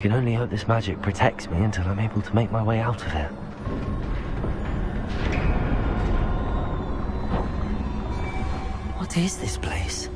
I can only hope this magic protects me until I'm able to make my way out of here. What is this place?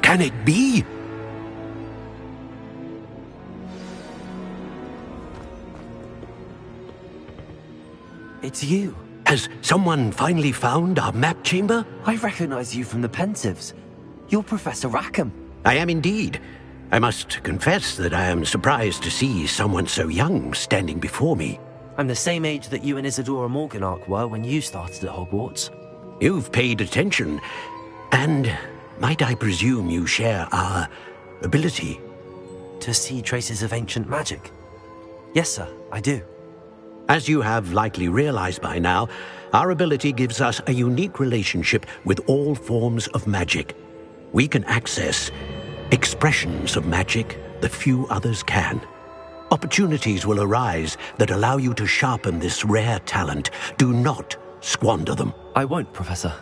Can it be? It's you. Has someone finally found our map chamber? I recognize you from the Pensives. You're Professor Rackham. I am indeed. I must confess that I am surprised to see someone so young standing before me. I'm the same age that you and Isadora Morganach were when you started at Hogwarts. You've paid attention, and might I presume you share our ability? To see traces of ancient magic? Yes, sir, I do. As you have likely realized by now, our ability gives us a unique relationship with all forms of magic. We can access expressions of magic that few others can. Opportunities will arise that allow you to sharpen this rare talent. Do not squander them. I won't, Professor.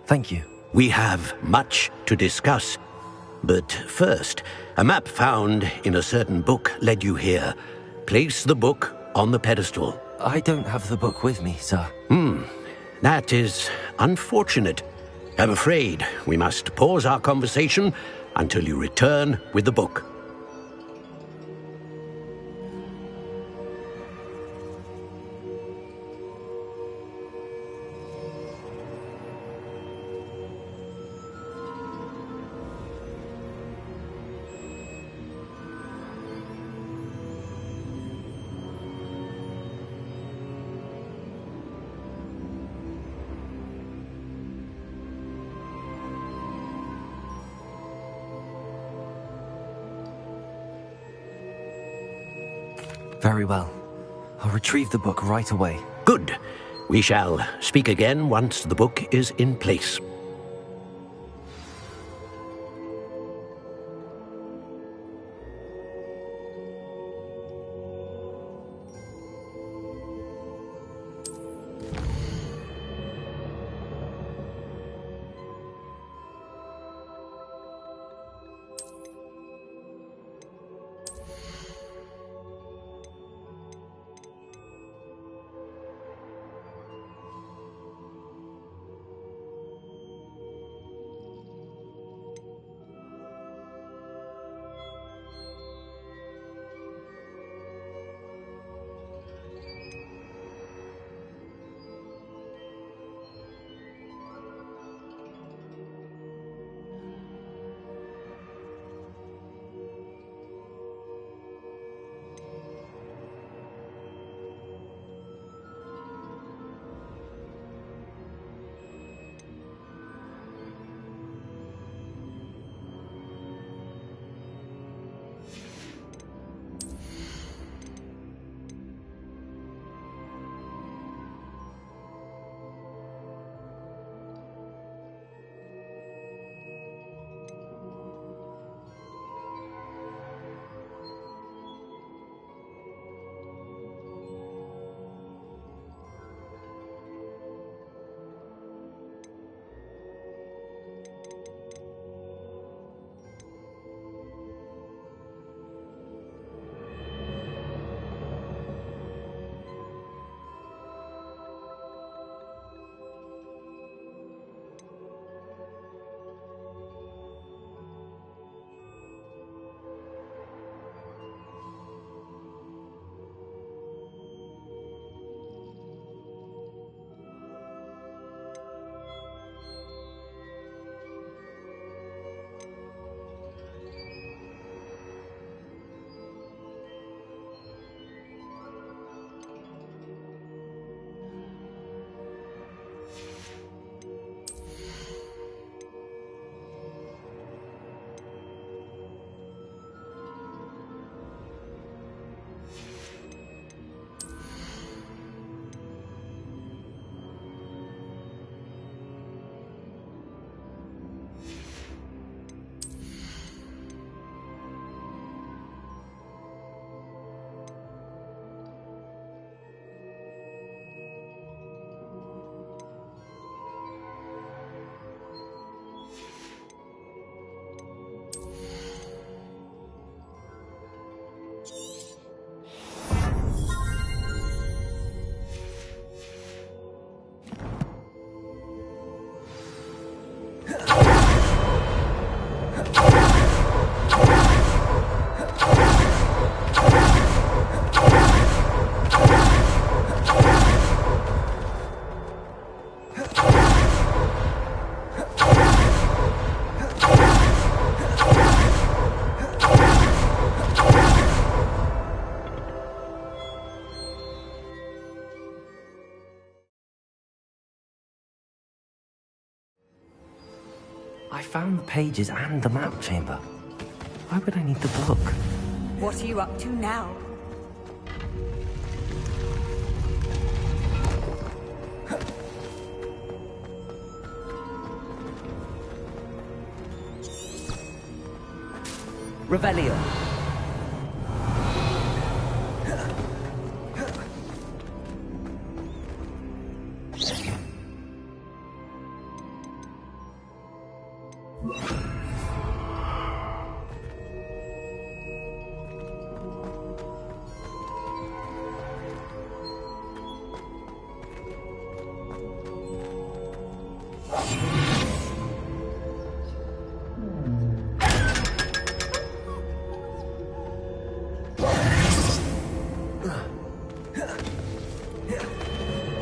Thank you. We have much to discuss. But first, a map found in a certain book led you here. Place the book on the pedestal. I don't have the book with me, sir. That is unfortunate. I'm afraid we must pause our conversation until you return with the book. Very well. I'll retrieve the book right away. Good. We shall speak again once the book is in place. found the pages and the map chamber. Why would I need the book? What are you up to now? Revelio.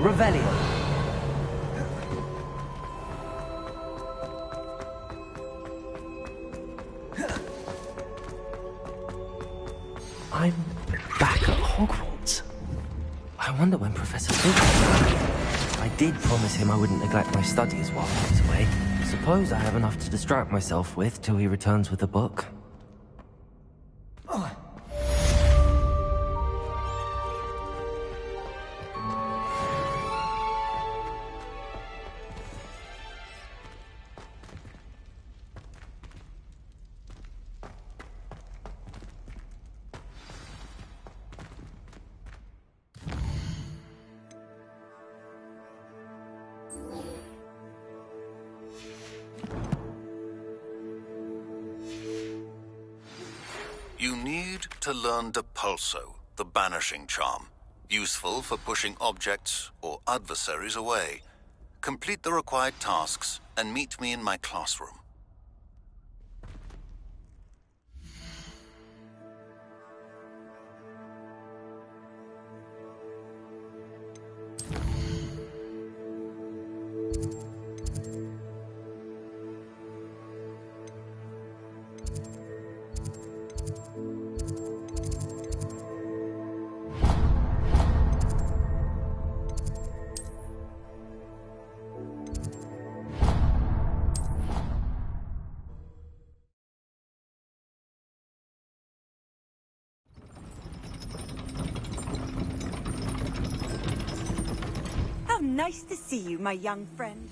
Revelio. I'm back at Hogwarts. I wonder when Professor Fig comes back. I did promise him I wouldn't neglect my studies while he was away. Suppose I have enough to distract myself with till he returns with the book. You need to learn Depulso, the banishing charm. Useful for pushing objects or adversaries away. Complete the required tasks and meet me in my classroom. How nice to see you, my young friend.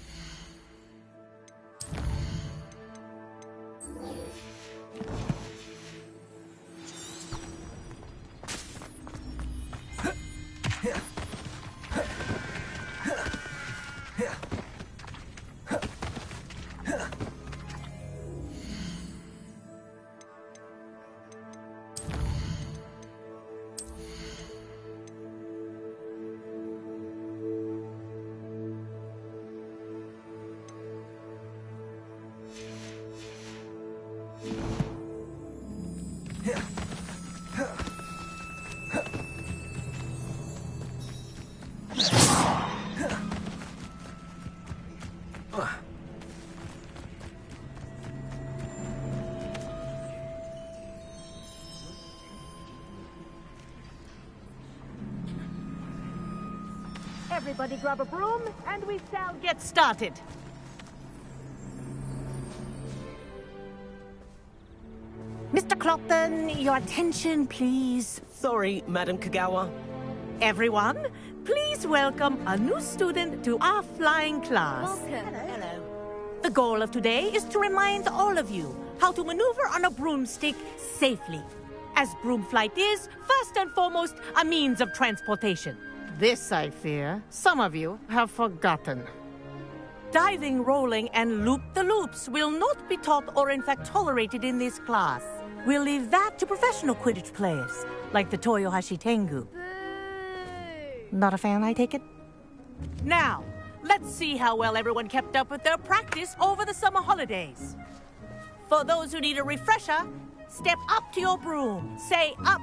Everybody grab a broom, and we shall get started. Mr. Clopton, your attention, please. Sorry, Madam Kagawa. Everyone, please welcome a new student to our flying class. Welcome. Hello. The goal of today is to remind all of you how to maneuver on a broomstick safely. As broom flight is, first and foremost, a means of transportation. This, I fear, some of you have forgotten. Diving, rolling, and loop-the-loops will not be taught or in fact tolerated in this class. We'll leave that to professional Quidditch players, like the Toyohashi Tengu. Not a fan, I take it? Now, let's see how well everyone kept up with their practice over the summer holidays. For those who need a refresher, step up to your broom, say up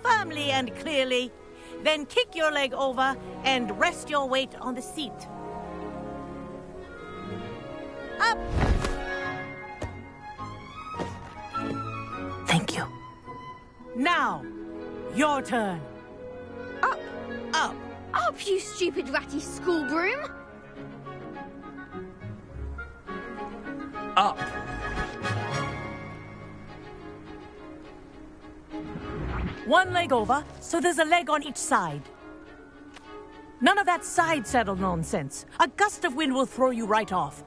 firmly and clearly, then kick your leg over and rest your weight on the seat. Up! Thank you. Now, your turn. Up, Up. up, you stupid ratty school broom! Up. One leg over, so there's a leg on each side. None of that side saddle nonsense. A gust of wind will throw you right off.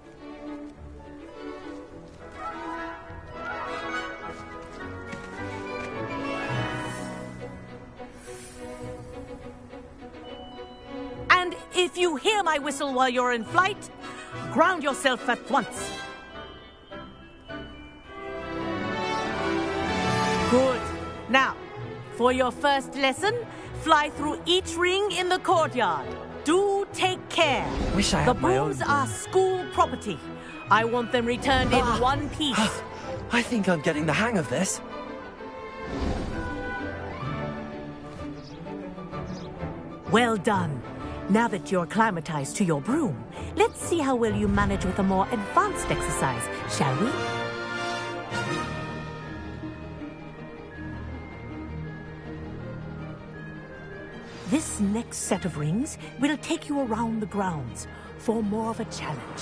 And if you hear my whistle while you're in flight, ground yourself at once. Good. Now, for your first lesson, fly through each ring in the courtyard. Do take care. Wish I The had my own brooms are school property. I want them returned in one piece. I think I'm getting the hang of this. Well done. Now that you're acclimatized to your broom, let's see how well you manage with a more advanced exercise, shall we? This next set of rings will take you around the grounds for more of a challenge.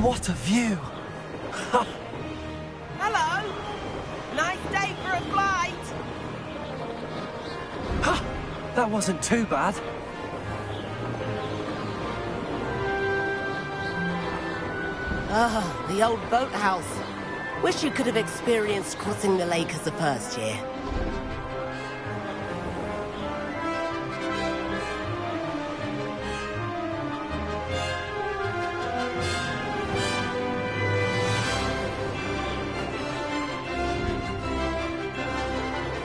What a view! Hello! Nice day for a flight! That wasn't too bad. Ah, the old boathouse. Wish you could have experienced crossing the lake as the first year.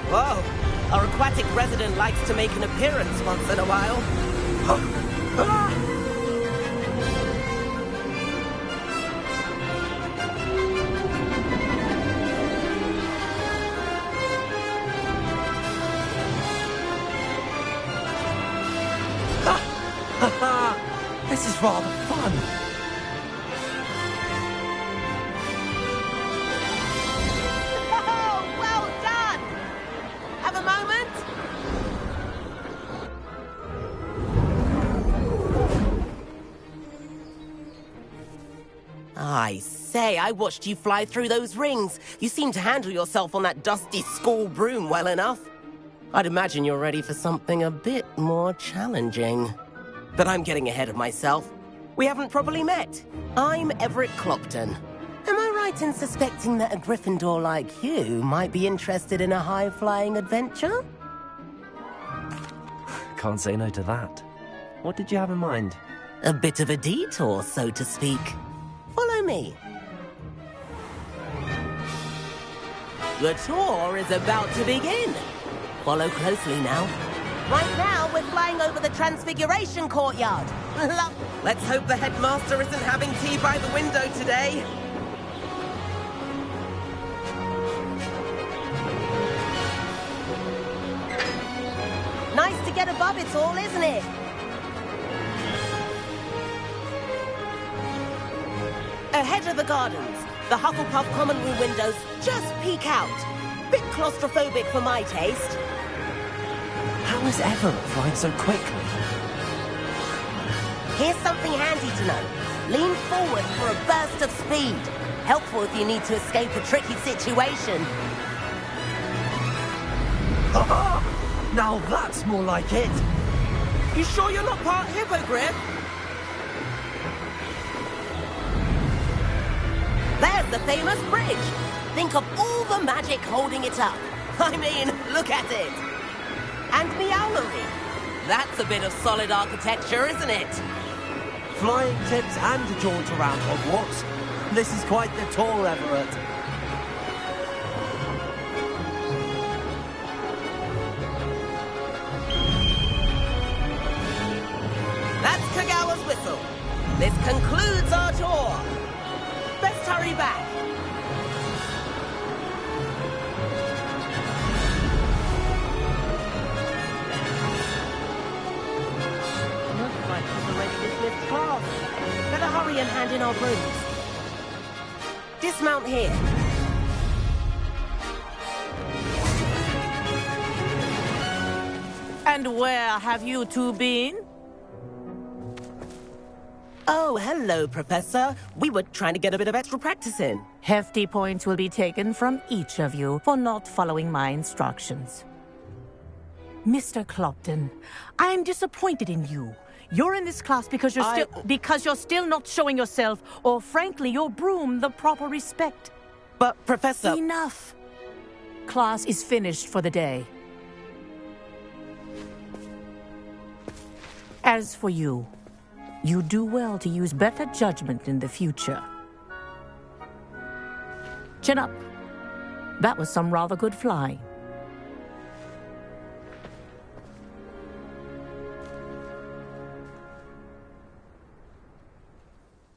Whoa! Our aquatic resident likes to make an appearance once in a while. This is rather fun. Oh, well done! Have a moment? I say, I watched you fly through those rings. You seem to handle yourself on that dusty school broom well enough. I'd imagine you're ready for something a bit more challenging. But I'm getting ahead of myself. We haven't properly met. I'm Everett Clopton. Am I right in suspecting that a Gryffindor like you might be interested in a high-flying adventure? Can't say no to that. What did you have in mind? A bit of a detour, so to speak. Follow me. The tour is about to begin. Follow closely now. Right now, we're flying over the Transfiguration Courtyard. Let's hope the headmaster isn't having tea by the window today. Nice to get above it all, isn't it? Ahead of the gardens, the Hufflepuff common room windows just peek out. Bit claustrophobic for my taste. How is Everett flying so quickly? Here's something handy to know. Lean forward for a burst of speed. Helpful if you need to escape a tricky situation. Now that's more like it. You sure you're not part hippogriff? There's the famous bridge. Think of all the magic holding it up. I mean, look at it. And Meowlery. That's a bit of solid architecture, isn't it? Flying tips and a jaunt around Hogwarts. This is quite the tour, Everett. That's Kagawa's whistle. This concludes our tour. Best hurry back. Looks like she's already dismissed class. Better hurry and hand in our brooms. Dismount here. And where have you two been? Oh, hello, Professor. We were trying to get a bit of extra practice in. Hefty points will be taken from each of you for not following my instructions. Mr. Clopton, I'm disappointed in you. You're in this class because you're still not showing yourself, or frankly, your broom, the proper respect. But, Professor... Enough. Class is finished for the day. As for you, you do well to use better judgment in the future. Chin up. That was some rather good flying.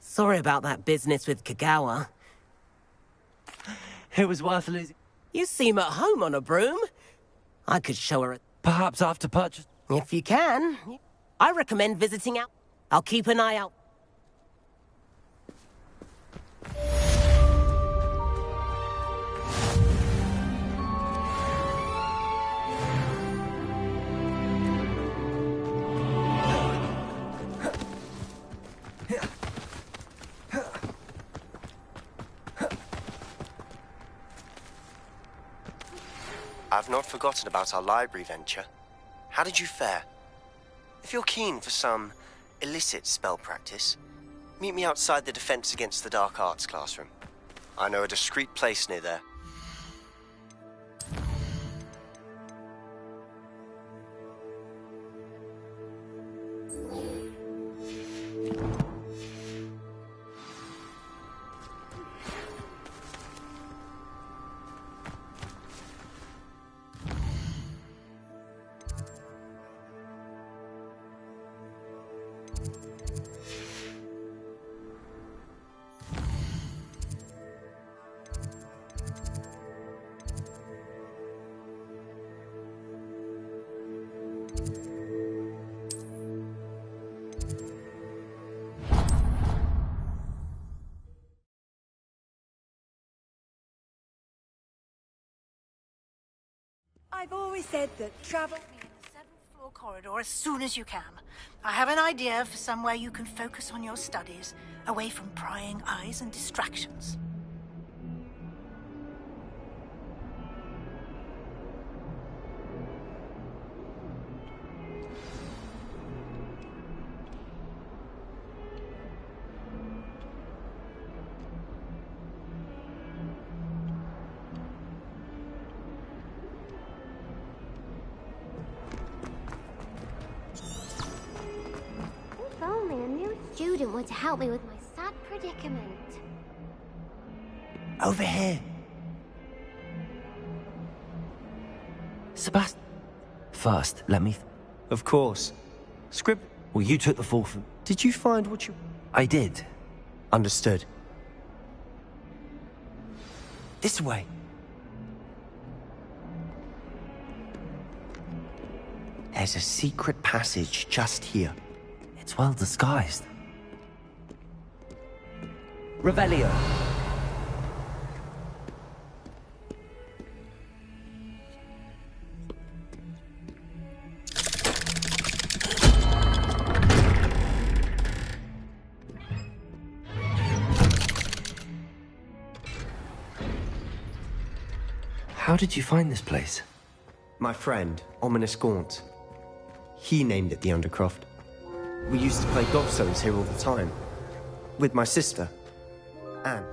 Sorry about that business with Kagawa. It was worth losing. You seem at home on a broom. I could show her... Perhaps after purchase. If you can. I recommend visiting out. I'll keep an eye out. I've not forgotten about our library venture. How did you fare? If you're keen for some illicit spell practice, meet me outside the Defense Against the Dark Arts classroom. I know a discreet place near there. I've always said that travel... Me in the 7th floor corridor as soon as you can. I have an idea for somewhere you can focus on your studies, away from prying eyes and distractions. Student would help me with my sad predicament. Over here. Sebastian. First, let me... Of course. Scrib... Well, you took the fall from... Did you find what you... I did. Understood. This way. There's a secret passage just here. It's well disguised. Revelio. How did you find this place? My friend, Ominous Gaunt. He named it the Undercroft. We used to play gobstones here all the time. With my sister, Anne.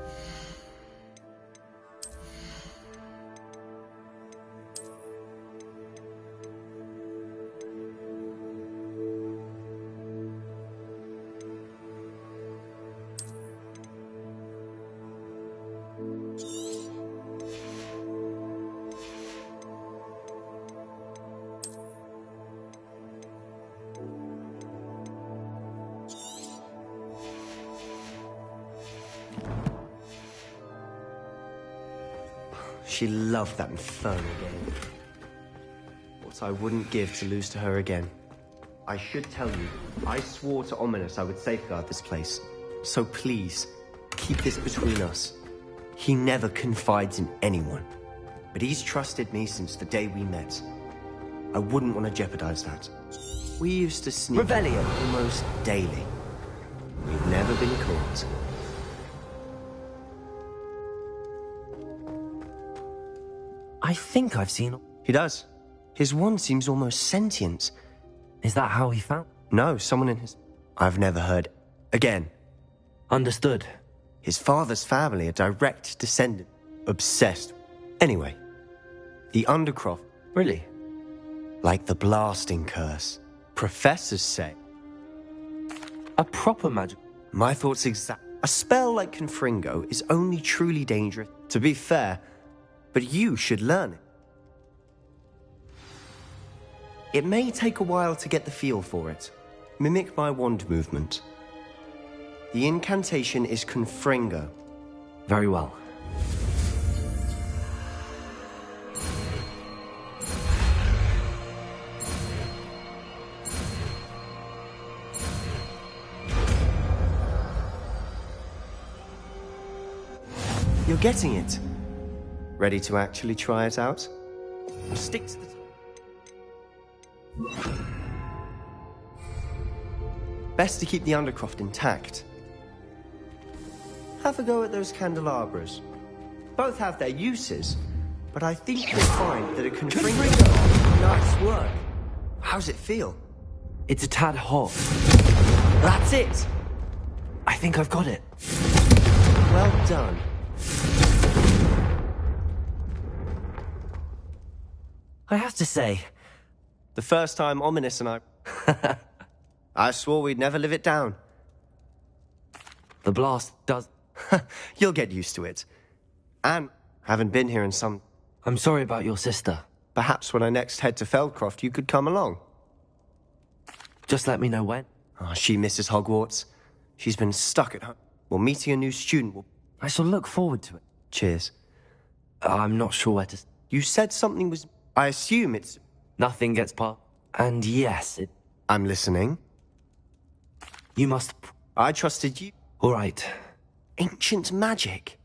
She loved that infernal game. What I wouldn't give to lose to her again. I should tell you, I swore to Ominous I would safeguard this place. So please, keep this between us. He never confides in anyone. But he's trusted me since the day we met. I wouldn't want to jeopardize that. We used to sneak Revelio. almost daily. we've never been caught. I think I've seen... He does. His wand seems almost sentient. Is that how he found... No, someone in his... I've never heard... Again. Understood. His father's family are direct descendant. Obsessed. Anyway. The Undercroft. Really? Like the blasting curse. Professors say. A proper magic... My thoughts exact. A spell like Confringo is only truly dangerous. To be fair, but you should learn it. It may take a while to get the feel for it. Mimic my wand movement. The incantation is Confringo. Very well. You're getting it. Ready to actually try it out? Stick to the... Best to keep the Undercroft intact. Have a go at those candelabras. Both have their uses, but I think you'll find that a Confringo... Nice work. How's it feel? It's a tad hot. That's it! I think I've got it. Well done. I have to say... The first time Ominous and I... I swore we'd never live it down. The blast does... You'll get used to it. And haven't been here in some... I'm sorry about your sister. Perhaps when I next head to Feldcroft, you could come along. Just let me know when. Oh, she misses Hogwarts. She's been stuck at home. Well, meeting a new student will... I shall look forward to it. Cheers. I'm not sure where to... You said something was... I assume it's... Nothing gets past. And yes, it... I'm listening. You must... I trusted you. All right. Ancient magic.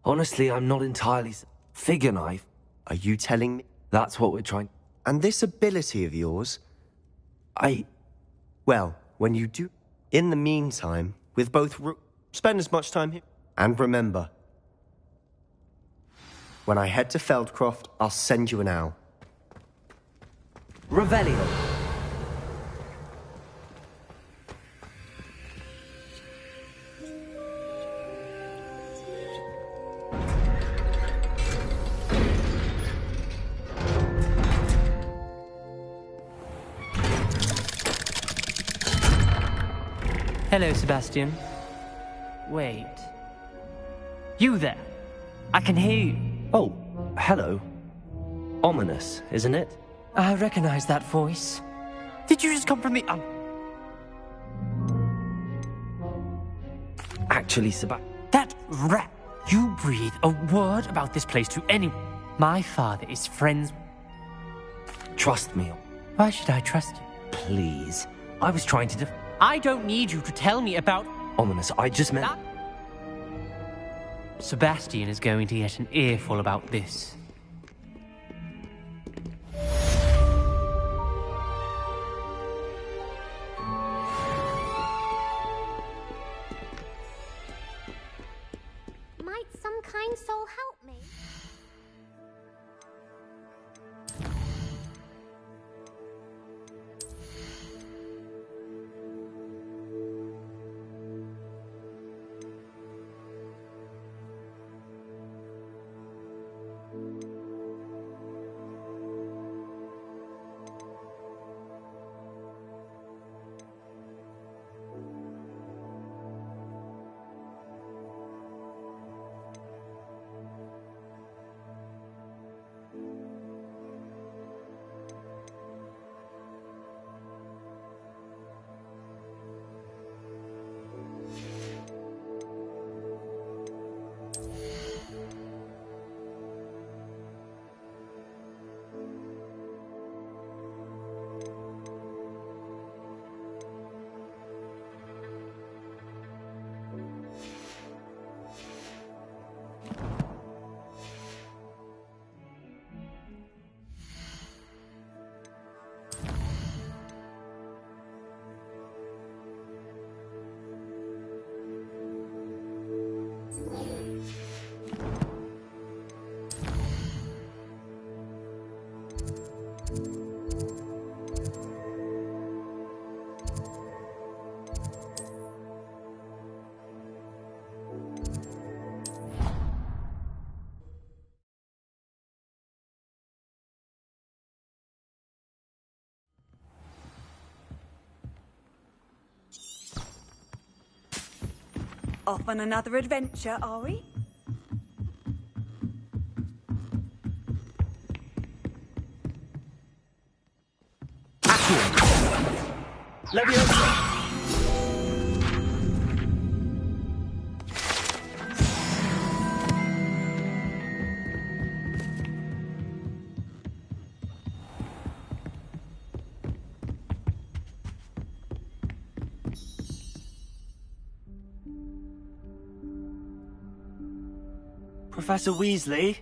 Honestly, I'm not entirely... Figure knife. Are you telling me? That's what we're trying... And this ability of yours? I... Well, when you do... In the meantime, with both... Spend as much time here. And remember... When I head to Feldcroft, I'll send you an owl. Revelio. Hello, Sebastian. Wait. You there? I can hear you. Oh, hello. Ominous, isn't it? I recognize that voice. Did you just come from the... Actually, Sebastian... That rat! You breathe a word about this place to anyone. My father is friends... Trust me. Why should I trust you? Please. I was trying to... I don't need you to tell me about... Ominous, I just meant... Sebastian is going to get an earful about this. Might some kind soul help me? Off on another adventure, are we? Professor Weasley?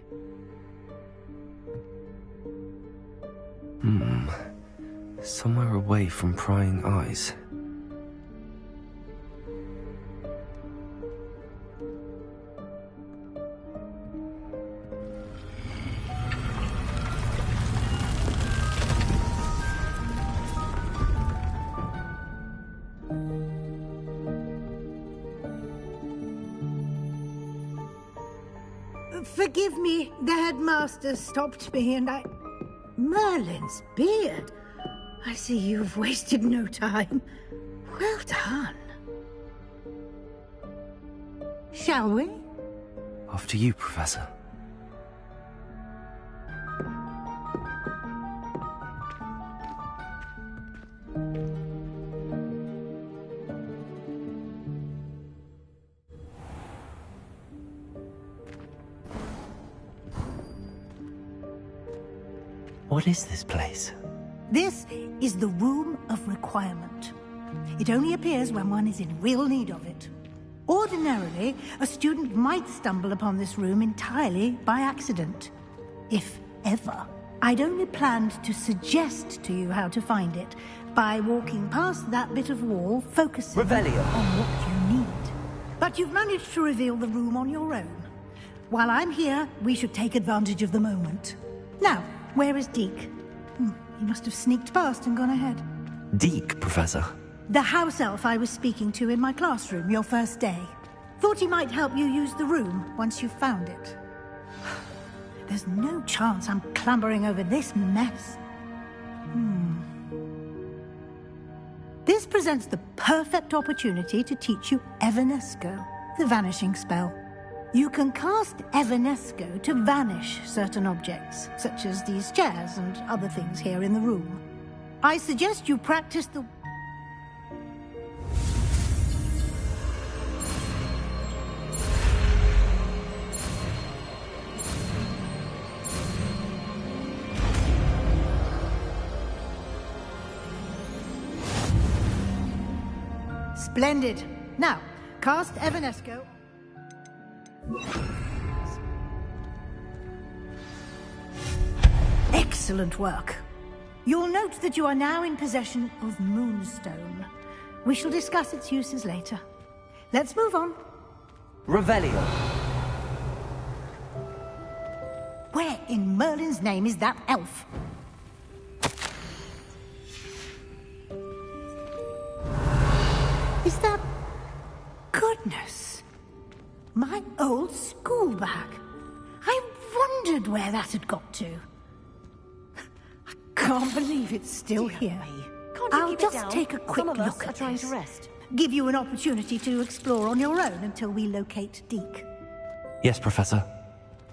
Somewhere away from prying eyes. Forgive me, the headmaster stopped me and I... Merlin's beard. I see you've wasted no time. Well done. Shall we? After you, Professor. What is this place? This is the Room of Requirement. It only appears when one is in real need of it. Ordinarily, a student might stumble upon this room entirely by accident. If ever. I'd only planned to suggest to you how to find it by walking past that bit of wall, focusing on what you need. But you've managed to reveal the room on your own. While I'm here, we should take advantage of the moment. Now, where is Deke? He must have sneaked past and gone ahead. Deke, Professor. The house elf I was speaking to in my classroom your first day. Thought he might help you use the room once you've found it. There's no chance I'm clambering over this mess. This presents the perfect opportunity to teach you Evanesco, the vanishing spell. You can cast Evanesco to vanish certain objects, such as these chairs and other things here in the room. I suggest you practice the... Splendid. Now, cast Evanesco. Excellent work. You'll note that you are now in possession of Moonstone. We shall discuss its uses later. Let's move on. Revelio. Where in Merlin's name is that elf? Is that... Goodness. My old school bag. I wondered where that had got to. I can't believe it's still here. I'll just take a quick look at this. To rest. Give you an opportunity to explore on your own until we locate Deke. Yes, Professor.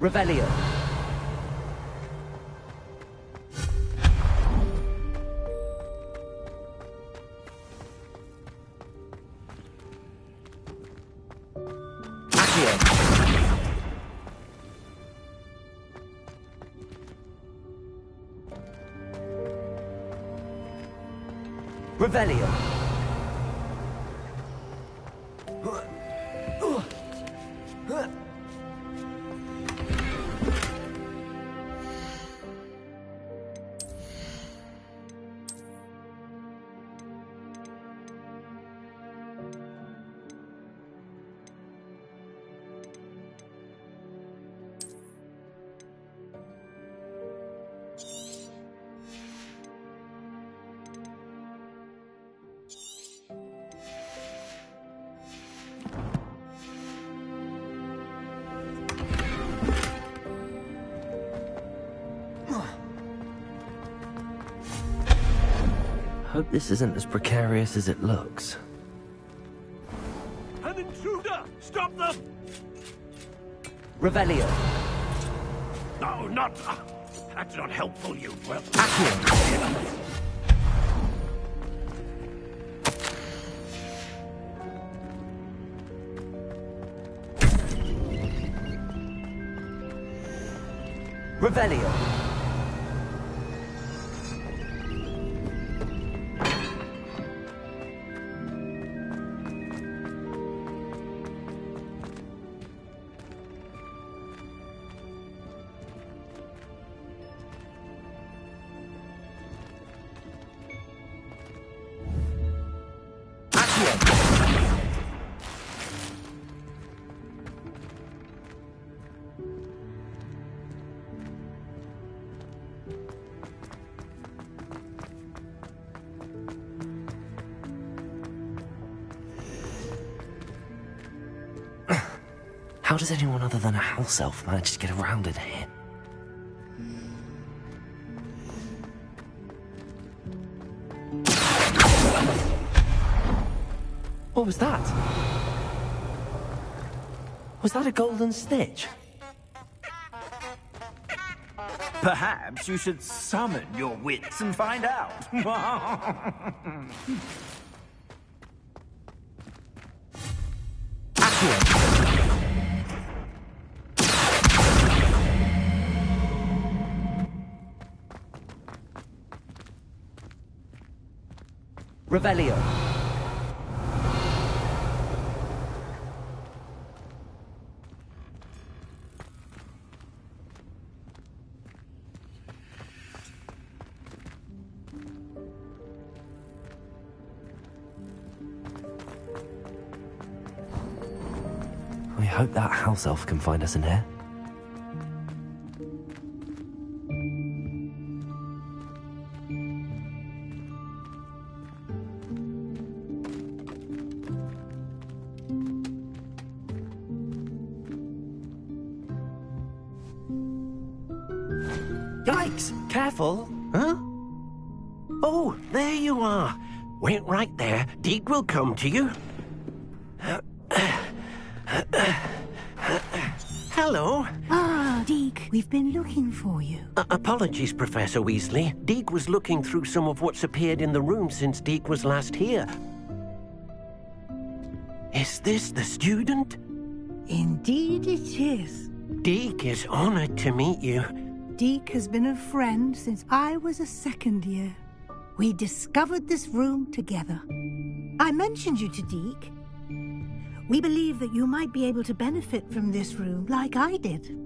Revelio. Revelio. Hope this isn't as precarious as it looks. An intruder! Stop them! Revelio. No, not... that's not helpful, you... well... Accio. Revelio. How does anyone other than a house elf manage to get around in here? What was that? Was that a golden snitch? Perhaps you should summon your wits and find out. Revelio. I hope that house elf can find us in here. Yikes! Careful! Huh? Oh, there you are. Wait right there. Deke will come to you. Hello. Ah, Deke, we've been looking for you. Apologies, Professor Weasley. Deke was looking through some of what's appeared in the room since Deke was last here. Is this the student? Indeed it is. Deke is honored to meet you. Deke has been a friend since I was a second year. We discovered this room together. I mentioned you to Deke. We believe that you might be able to benefit from this room like I did.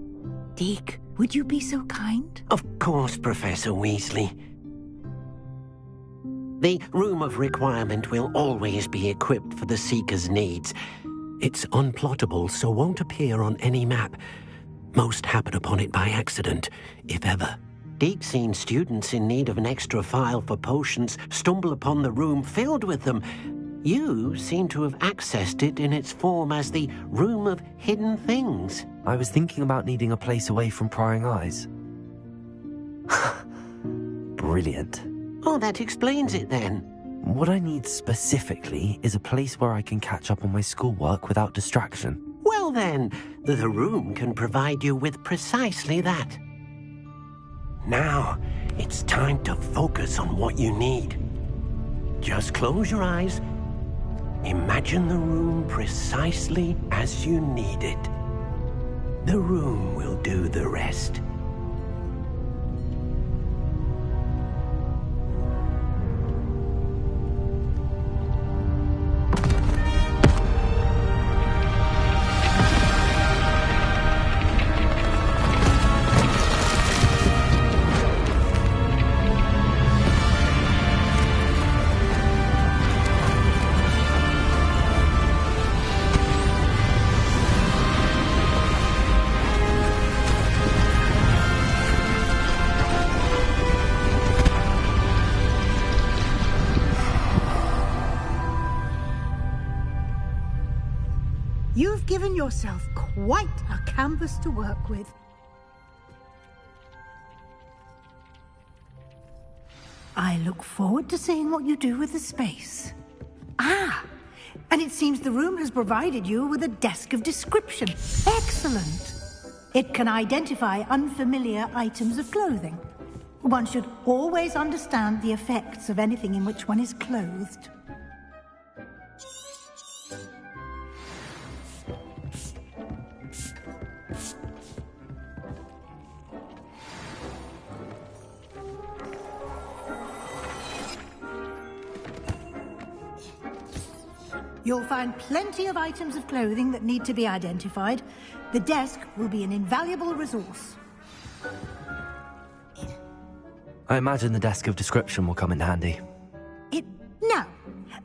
Deke, would you be so kind? Of course, Professor Weasley. The Room of Requirement will always be equipped for the Seeker's needs. It's unplottable, so won't appear on any map. Most happen upon it by accident, if ever. Deke's seen students in need of an extra file for potions stumble upon the room filled with them. You seem to have accessed it in its form as the Room of Hidden Things. I was thinking about needing a place away from prying eyes. Brilliant. Oh, that explains it then. What I need specifically is a place where I can catch up on my schoolwork without distraction. Well then, the room can provide you with precisely that. Now, it's time to focus on what you need. Just close your eyes. Imagine the room precisely as you need it. The room will do the rest. You've given yourself quite a canvas to work with. I look forward to seeing what you do with the space. Ah, and it seems the room has provided you with a desk of description. Excellent. It can identify unfamiliar items of clothing. One should always understand the effects of anything in which one is clothed. You'll find plenty of items of clothing that need to be identified. The desk will be an invaluable resource. I imagine the desk of description will come in handy. No.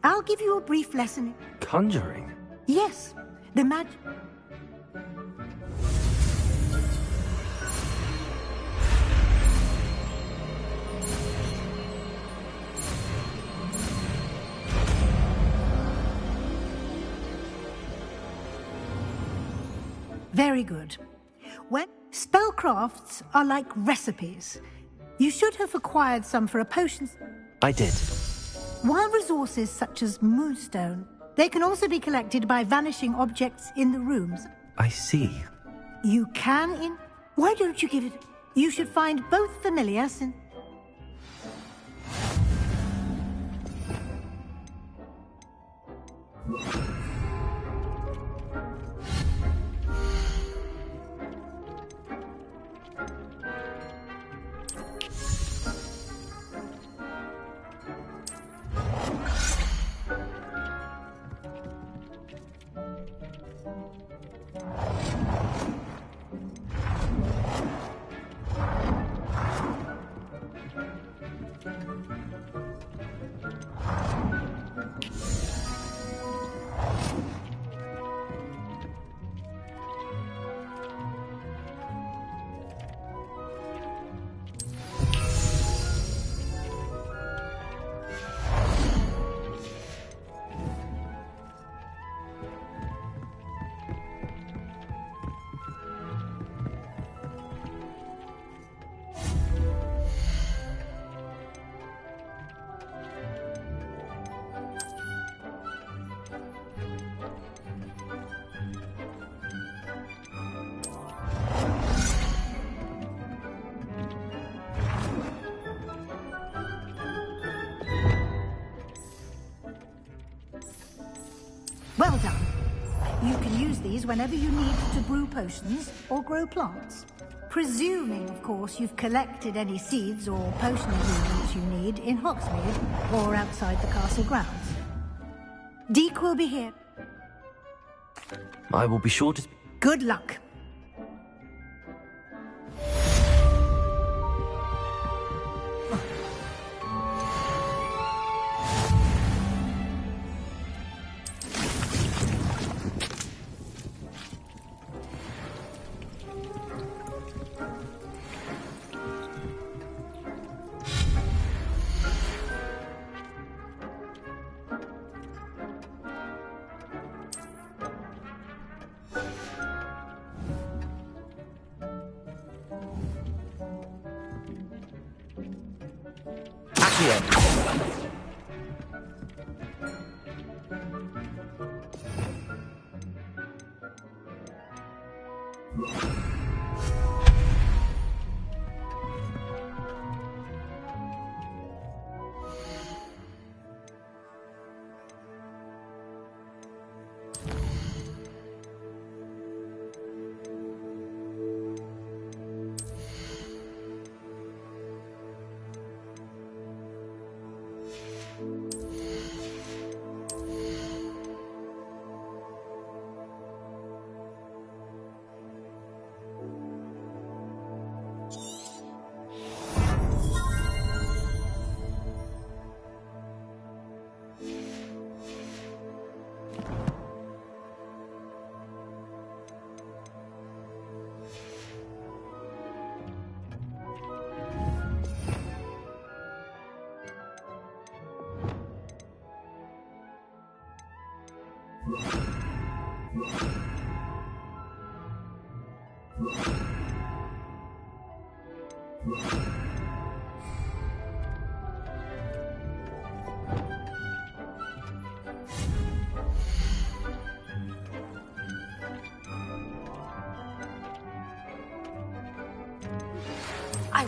I'll give you a brief lesson. Conjuring? Yes. The magic... Very good. When spellcrafts are like recipes, you should have acquired some for a potion. I did. While resources such as moonstone, they can also be collected by vanishing objects in the rooms. I see. You can Why don't you give it... You should find both familiar since... Well done. You can use these whenever you need to brew potions or grow plants. Presuming, of course, you've collected any seeds or potion ingredients you need in Hogsmeade or outside the castle grounds. Deke will be here. I will be sure to... Good luck.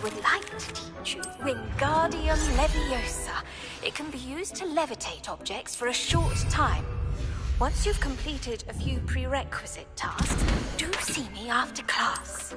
would like to teach you Wingardium Leviosa. It can be used to levitate objects for a short time. Once you've completed a few prerequisite tasks, do see me after class.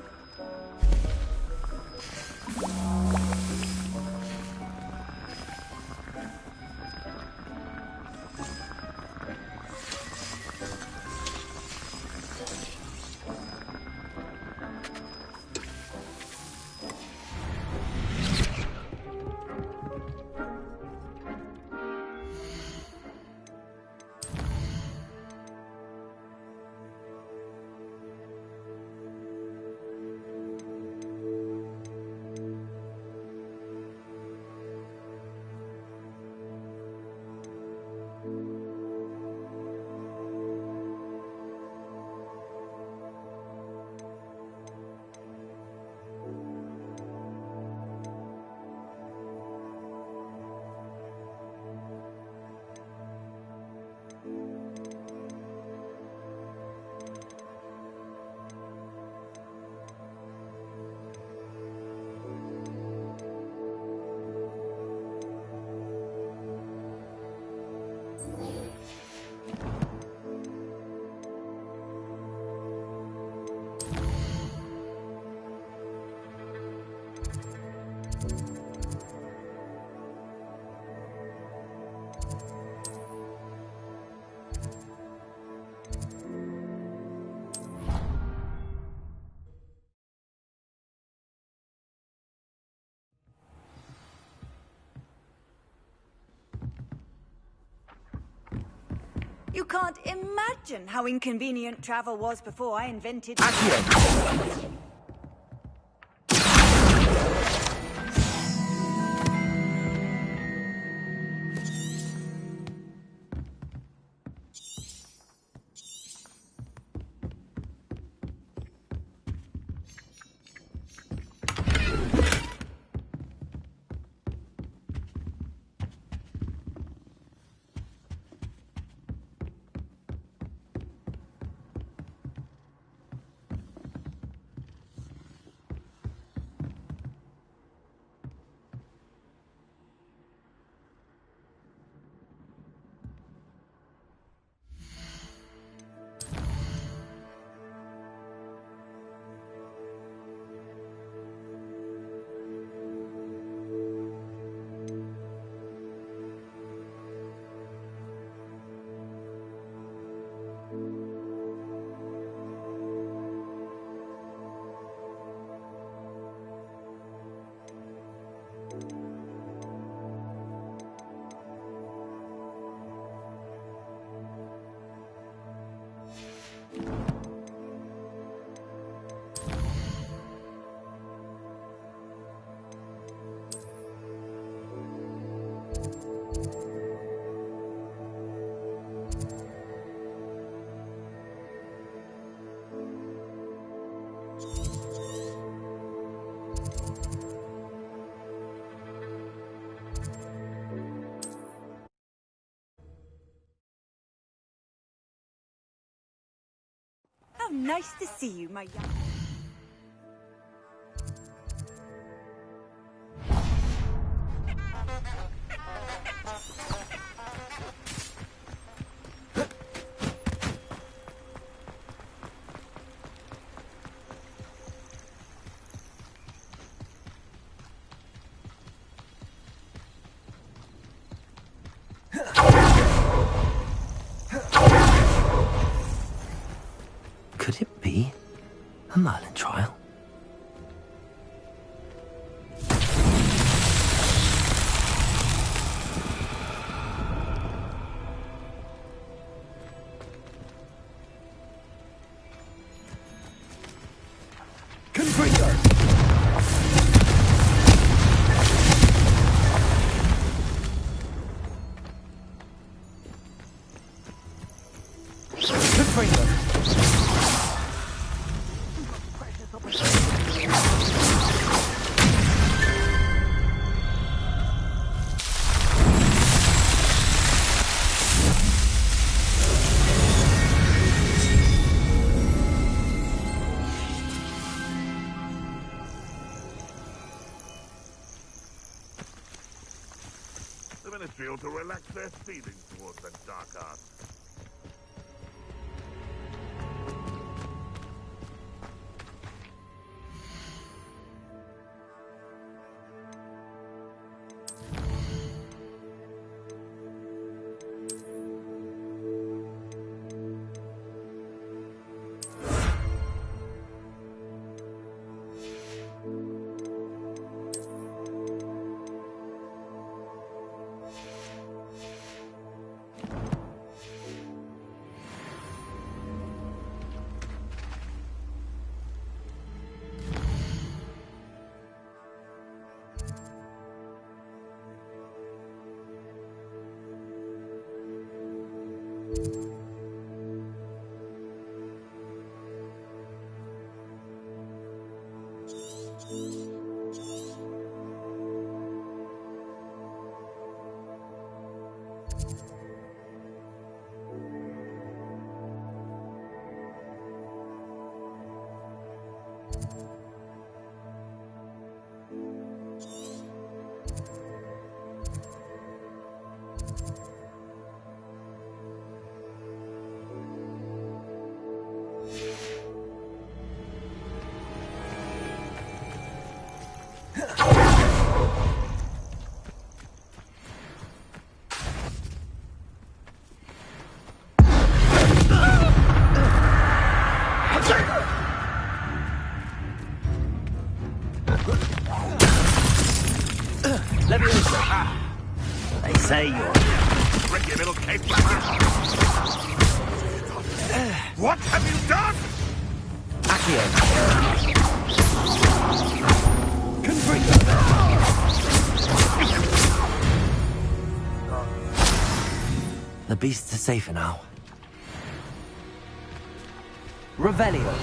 You can't imagine how inconvenient travel was before I invented... How nice to see you, my young... Could it be a Merlin trial? Ministry ought to relax their feelings towards the dark arts. They say you're Tricky little cake. What have you done? Accio. The beasts are safer now. Revelio.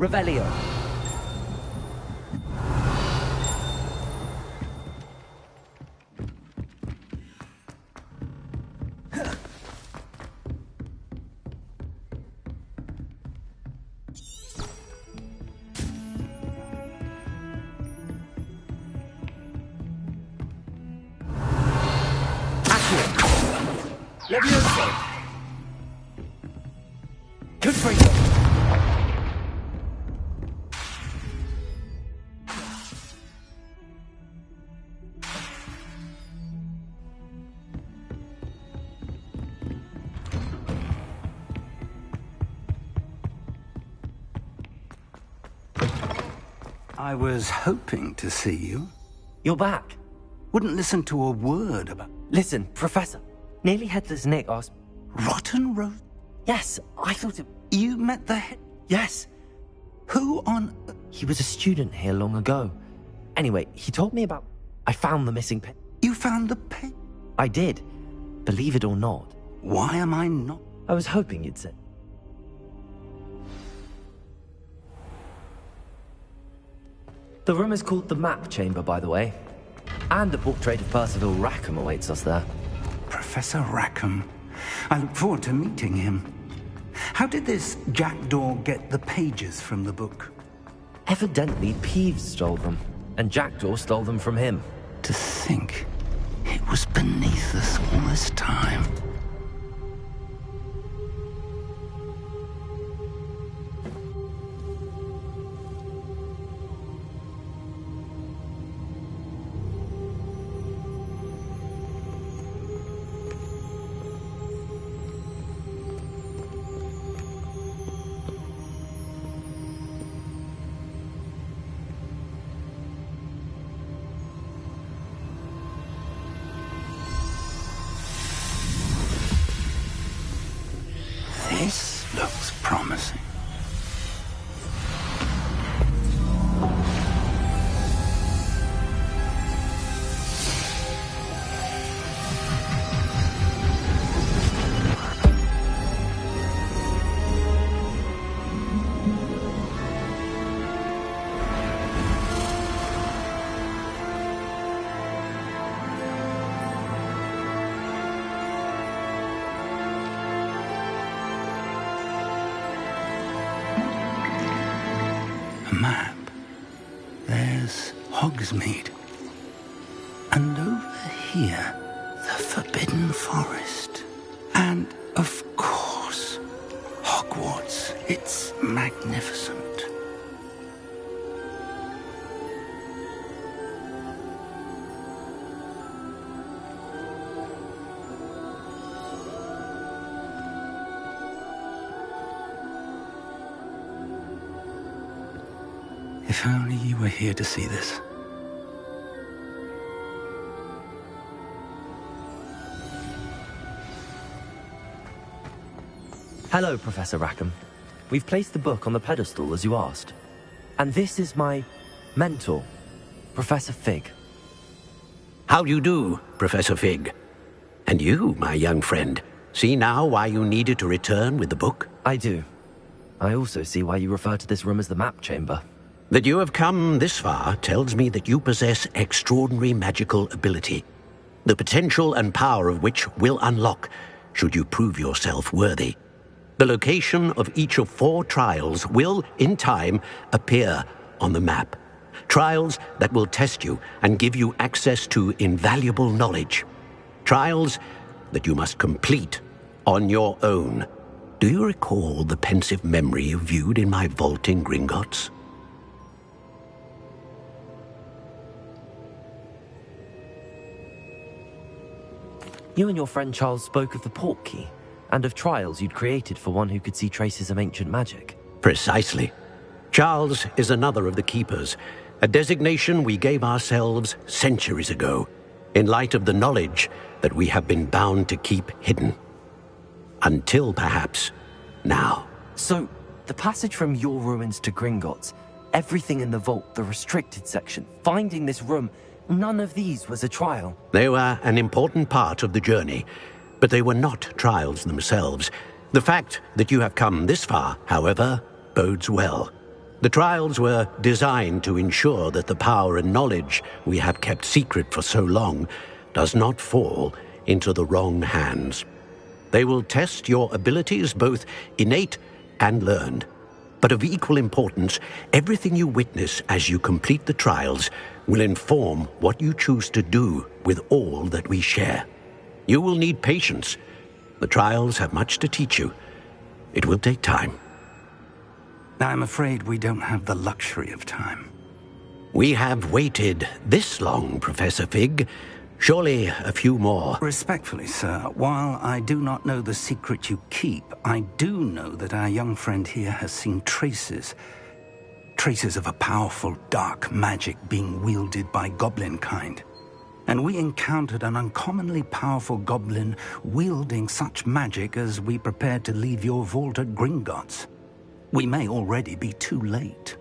Revelio. Levioso. Confringo. I was hoping to see you. You're back. Wouldn't listen to a word about... Listen, Professor. Nearly Headless Nick asked... Rotten Rose? Yes, I thought it... You met the head... Yes. Who on... He was a student here long ago. Anyway, he told me about... I found the missing pen. You found the pen? I did. Believe it or not. Why am I not? I was hoping you'd say... The room is called the Map Chamber, by the way. And a portrait of Percival Rackham awaits us there. Professor Rackham. I look forward to meeting him. How did this jackdaw get the pages from the book? Evidently, Peeves stole them, and Jackdaw stole them from him. To think it was beneath us all this time. This looks promising. Map. There's Hogsmeade. And over here, the Forbidden Forest. And, of course, Hogwarts. It's magnificent. If only you were here to see this. Hello, Professor Rackham. We've placed the book on the pedestal, as you asked. And this is my mentor, Professor Fig. How do you do, Professor Fig? And you, my young friend, see now why you needed to return with the book? I do. I also see why you refer to this room as the Map Chamber. That you have come this far tells me that you possess extraordinary magical ability, the potential and power of which will unlock should you prove yourself worthy. The location of each of 4 trials will, in time, appear on the map. Trials that will test you and give you access to invaluable knowledge. Trials that you must complete on your own. Do you recall the pensive memory you viewed in my vault in Gringotts? You and your friend Charles spoke of the Portkey, and of trials you'd created for one who could see traces of ancient magic. Precisely. Charles is another of the Keepers, a designation we gave ourselves centuries ago, in light of the knowledge that we have been bound to keep hidden. Until, perhaps, now. So, the passage from your ruins to Gringotts, everything in the vault, the restricted section, finding this room, none of these was a trial. They were an important part of the journey, but they were not trials themselves. The fact that you have come this far, however, bodes well. The trials were designed to ensure that the power and knowledge we have kept secret for so long does not fall into the wrong hands. They will test your abilities, both innate and learned. But of equal importance, everything you witness as you complete the trials will inform what you choose to do with all that we share. You will need patience. The trials have much to teach you. It will take time. I'm afraid we don't have the luxury of time. We have waited this long, Professor Fig. Surely a few more. Respectfully, sir, while I do not know the secret you keep, I do know that our young friend here has seen traces of a powerful dark magic being wielded by goblin kind. And we encountered an uncommonly powerful goblin wielding such magic as we prepared to leave your vault at Gringotts. We may already be too late.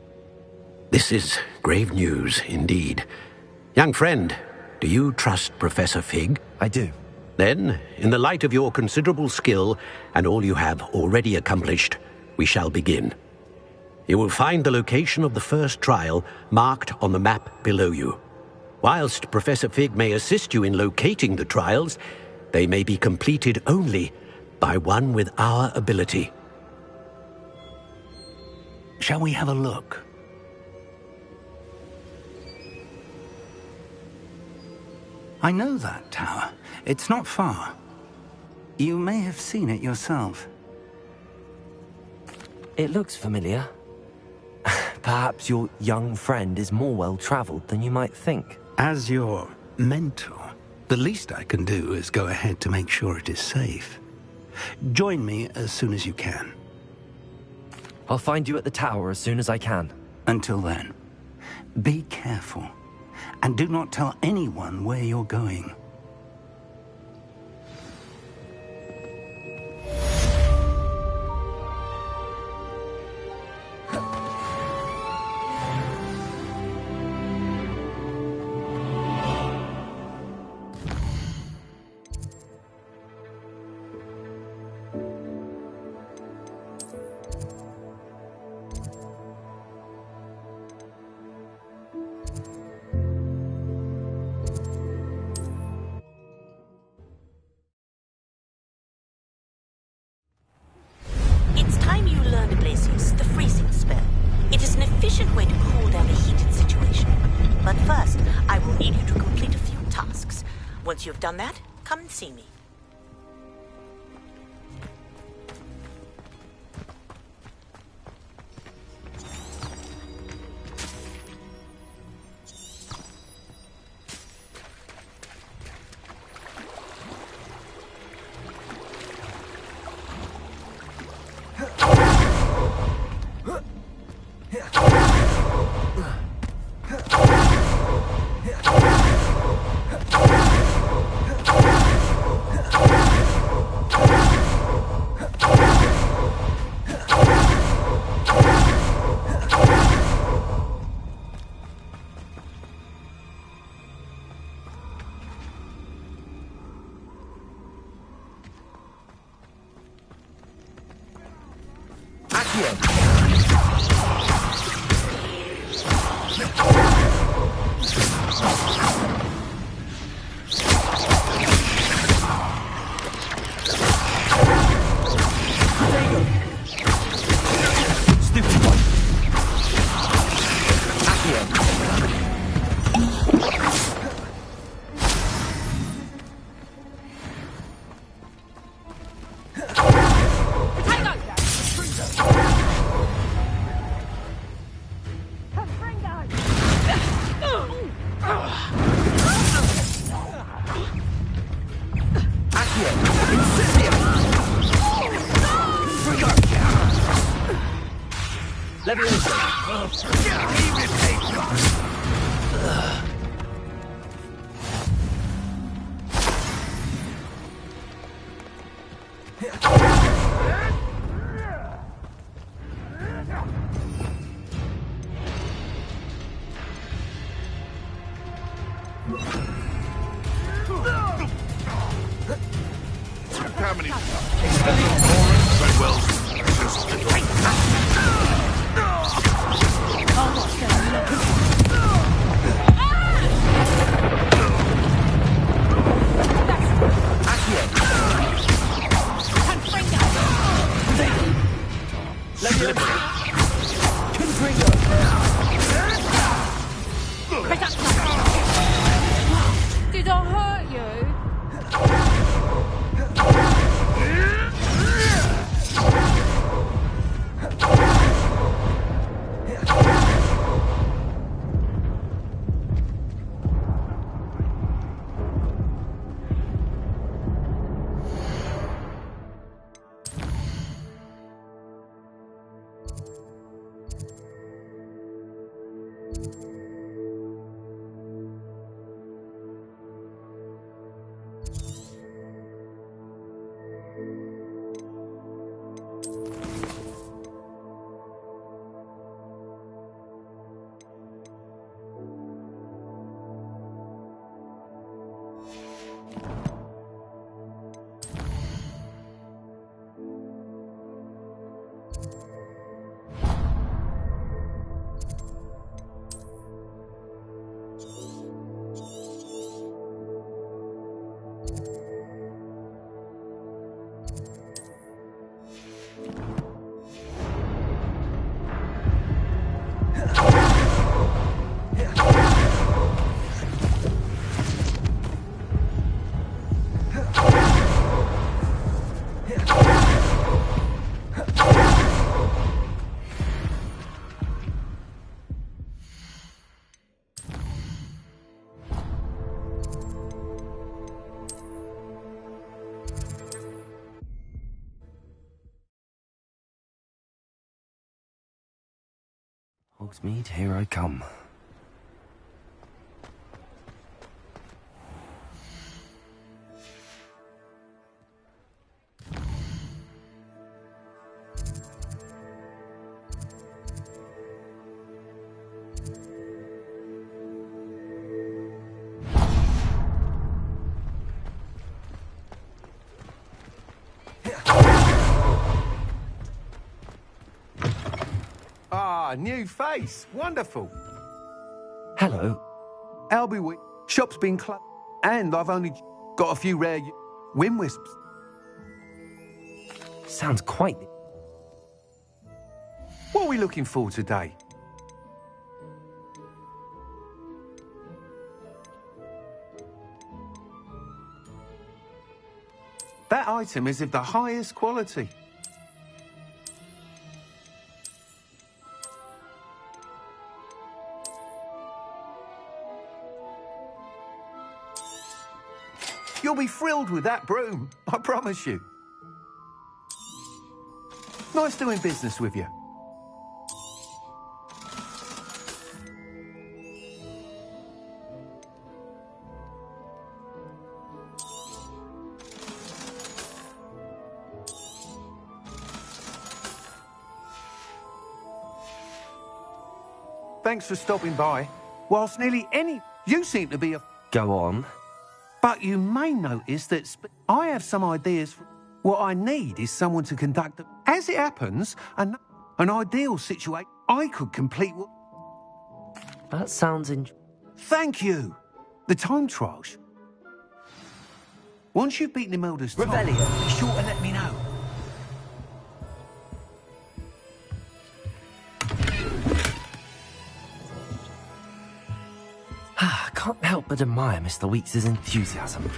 This is grave news indeed. Young friend, do you trust Professor Fig? I do. Then, in the light of your considerable skill and all you have already accomplished, we shall begin. You will find the location of the first trial marked on the map below you. Whilst Professor Fig may assist you in locating the trials, they may be completed only by one with our ability. Shall we have a look? I know that tower. It's not far. You may have seen it yourself. It looks familiar. Perhaps your young friend is more well-traveled than you might think. As your mentor, the least I can do is go ahead to make sure it is safe. Join me as soon as you can. I'll find you at the tower as soon as I can. Until then, be careful. And do not tell anyone where you're going. Once you've done that, come and see me. Did I hurt you? Hogsmeade, here I come. Ah, new face. Wonderful. Hello. Albie Week. Shop's been closed. And I've only got a few rare wind wisps. Sounds quite... What are we looking for today? That item is of the highest quality. You'll be thrilled with that broom, I promise you. Nice doing business with you. Thanks for stopping by. Whilst nearly any... You seem to be a... Go on. But you may notice that I have some ideas. What I need is someone to conduct them. As it happens, an ideal situation I could complete. That sounds Thank you. The time trials. Once you've beaten Imelda's time... Revelio, be sure to let me know. Can't help but admire Mr. Weeks' enthusiasm.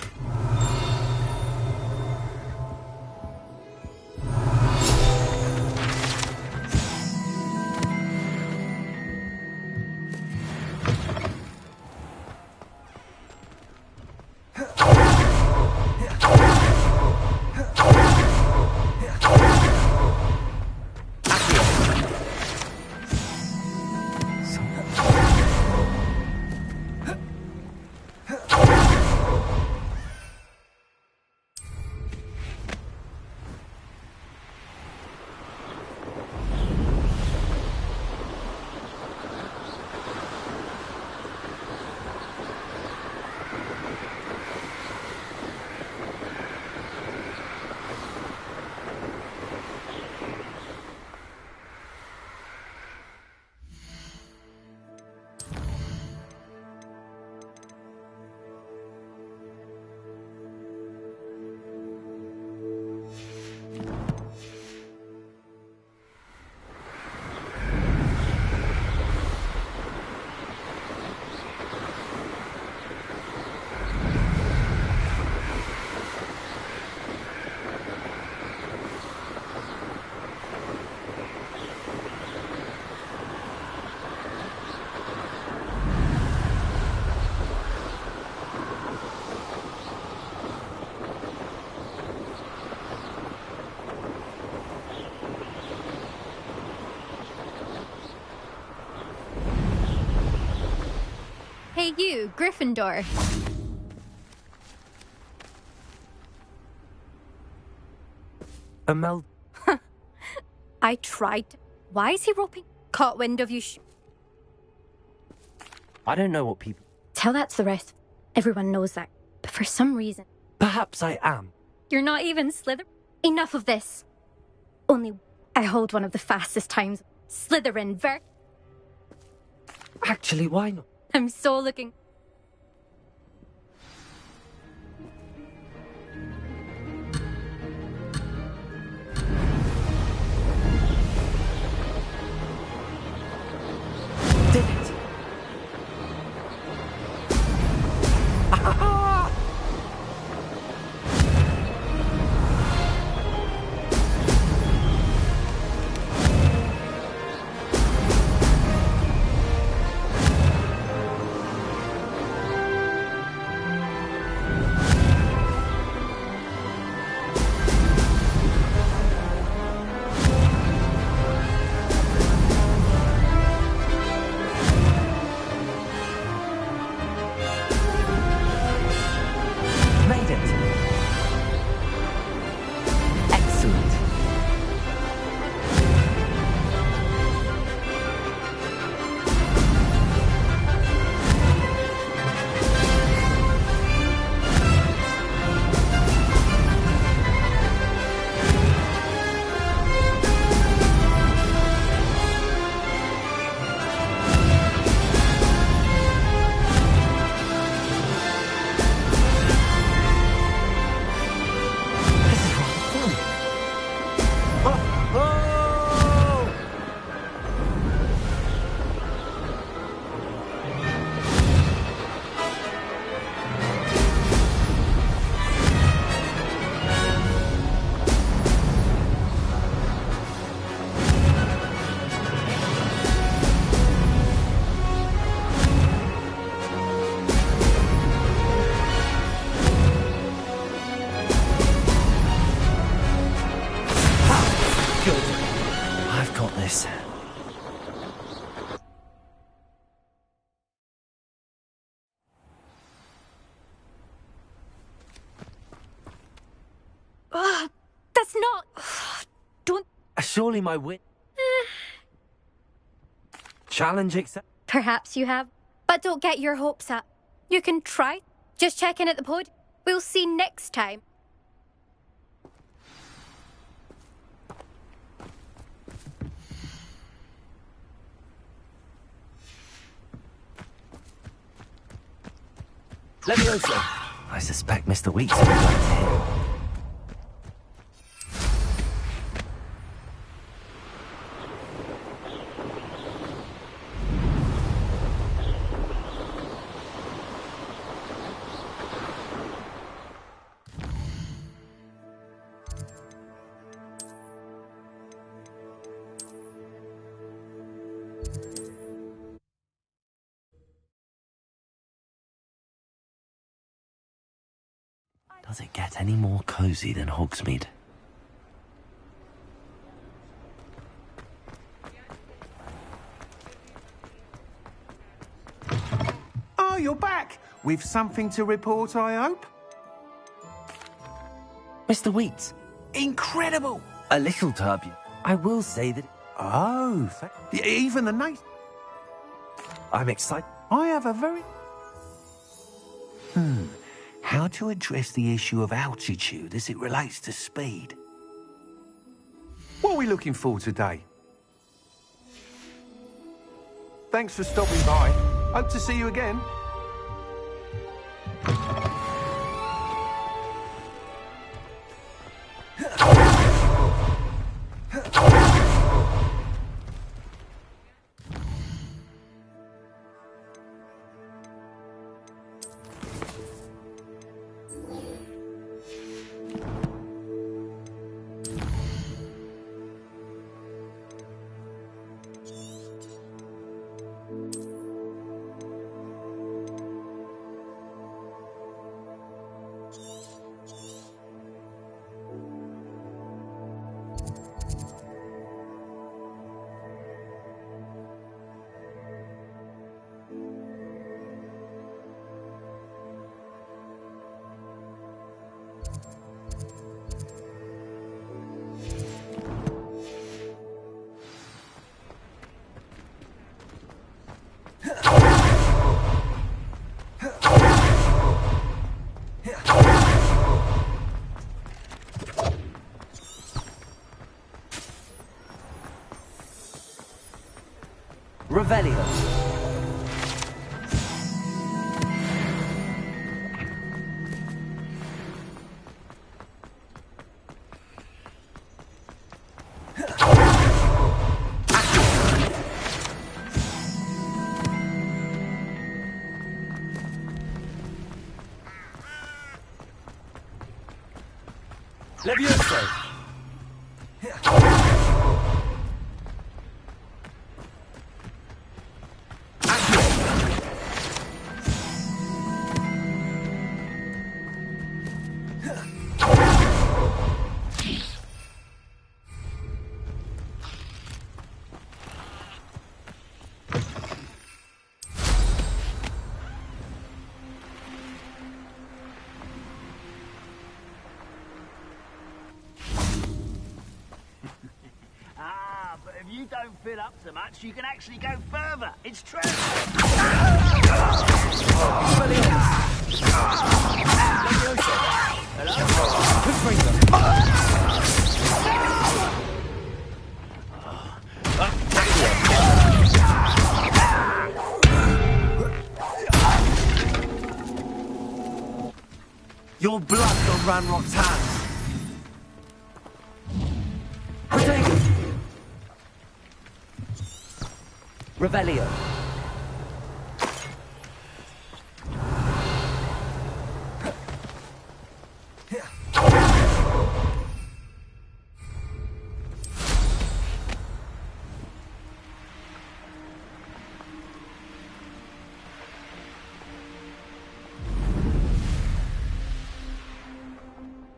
you, Gryffindor. Amel... I tried. Why is he roping? Caught wind of you I don't know what people... Tell that to the rest. Everyone knows that. But for some reason... Perhaps I am. You're not even Slytherin. Enough of this. Only I hold one of the fastest times. Slytherin Actually, why not? I'm so looking... Did it? That's not... Don't... Surely my wit... Challenge accept... Perhaps you have. But don't get your hopes up. You can try. Just check in at the pod. We'll see next time. Leviosa! I suspect Mr. Weeks would like to hear. Does it get any more cozy than Hogsmeade? Oh, you're back! With something to report, I hope? Mr. Weeks. Incredible! A little turbulent. I will say that... Oh, even the name... I'm excited. I have a very... How to address the issue of altitude as it relates to speed? What are we looking for today? Thanks for stopping by. Hope to see you again. Revelio. Levioso. But if you don't fill up so much, you can actually go further. It's true. Your blood on Ranrock's hands. Revelio.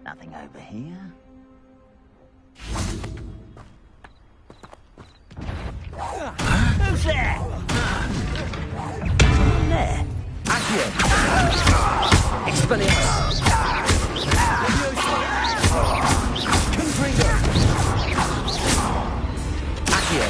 Nothing over here. Who's there? Someone there. Accio. Expelliarmus. Confringo. Accio.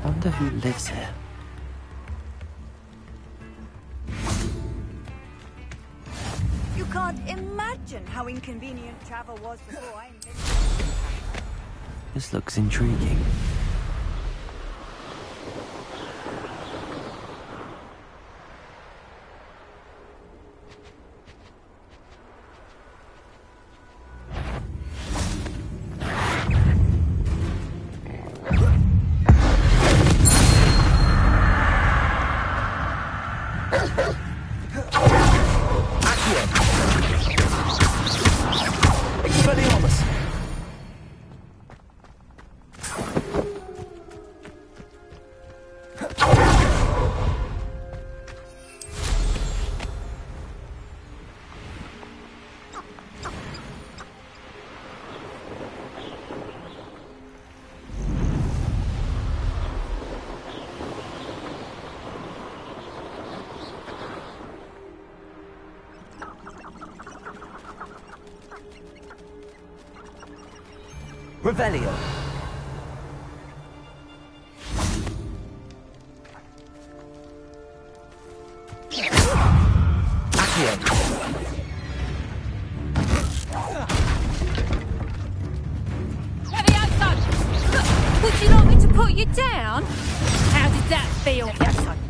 Wonder who lives here. You can't imagine how inconvenient travel was before I invented it. This looks intriguing. Revelio. Levioso! Would you like me to put you down? How did that feel? Levioso.